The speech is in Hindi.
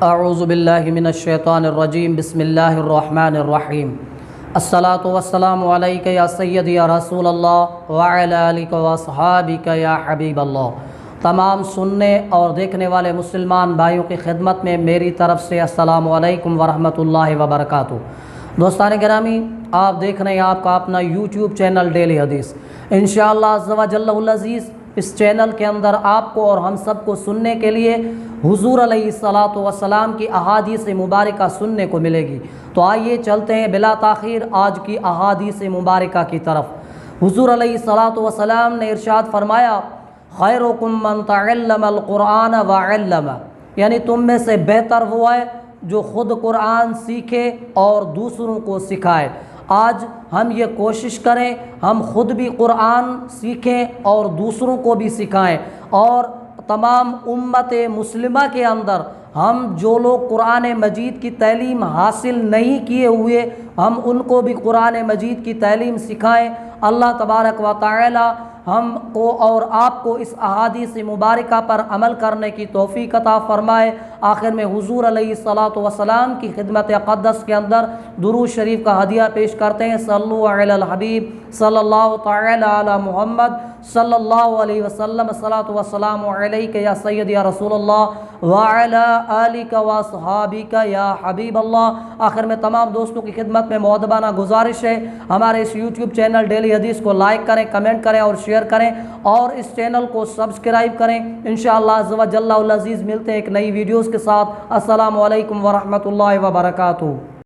अऊज़ुबिल्लाहि मिनश्शैतानिर्रजीम बिस्मिल्लाहिर्रहमानिर्रहीम। अस्सलातु वस्सलामु अलैका या सय्यदी या रसूलल्लाह व अला आलिका व अस्हाबिका या हबीबल्लाह। तमाम सुनने और देखने वाले मुसलमान भाइयों की खिदमत में मेरी तरफ़ से अस्सलामु अलैकुम व रहमतुल्लाहि व बरकातुहू। दोस्तान गिरामी, आप देख रहे हैं आपका अपना यूट्यूब चैनल डेली हदीस। इंशाअल्लाह अज़्ज़ व जल्लहुल अज़ीज़ इस चैनल के अंदर आपको और हम सबको सुनने के लिए हुज़ूर अलैहिस्सलातु वस्सलाम की अहादीस मुबारका सुनने को मिलेगी। तो आइए चलते हैं बिला ताख़ीर आज की अहादीस मुबारका की तरफ। हुज़ूर अलैहिस्सलातु वस्सलाम ने इरशाद फरमाया, खैरुकुम मन तअल्लमल कुरआन व अल्लमा, यानी तुम में से बेहतर वो है जो ख़ुद कुरान सीखे और दूसरों को सिखाए। आज हम ये कोशिश करें हम ख़ुद भी कुरान सीखें और दूसरों को भी सिखाएं, और तमाम उम्मत मुस्लिमा के अंदर हम जो लोग कुरान मजीद की तालीम हासिल नहीं किए हुए हम उनको भी कुरान मजीद की तालीम सिखाएं। अल्लाह तबारक व तआला हमको और आपको इस अहादीस मुबारका पर अमल करने की तौफीक अता फ़रमाए। आखिर में हुज़ूर अलैहिस्सलातु वस्सलाम की खिदमत अक़दस के अंदर दुरूद शरीफ का हदिया पेश करते हैं। सल्लु अलल हबीब सल्लल्लाहु तआला अला मुहम्मद सल्लल्लाहु अलैहि वसल्लम। अस्सलातु वस्सलामु अलैका या सय्यदी या रसूलल्लाह व अला आलिका व अस्हाबिका या हबीबल्लाह। आखिर में तमाम दोस्तों की खिदमत में मुअद्दबाना गुजारिश है, हमारे इस यूट्यूब चैनल डेली हदीस को लाइक करें, कमेंट करें और शेयर करें, और इस चैनल को सब्सक्राइब करें। इंशाअल्लाह अज़्ज़ व जल्लहुल अज़ीज़ मिलते हैं एक नई वीडियोज़ के साथ। अस्सलामु अलैकुम व रहमतुल्लाहि व बरकातुहू।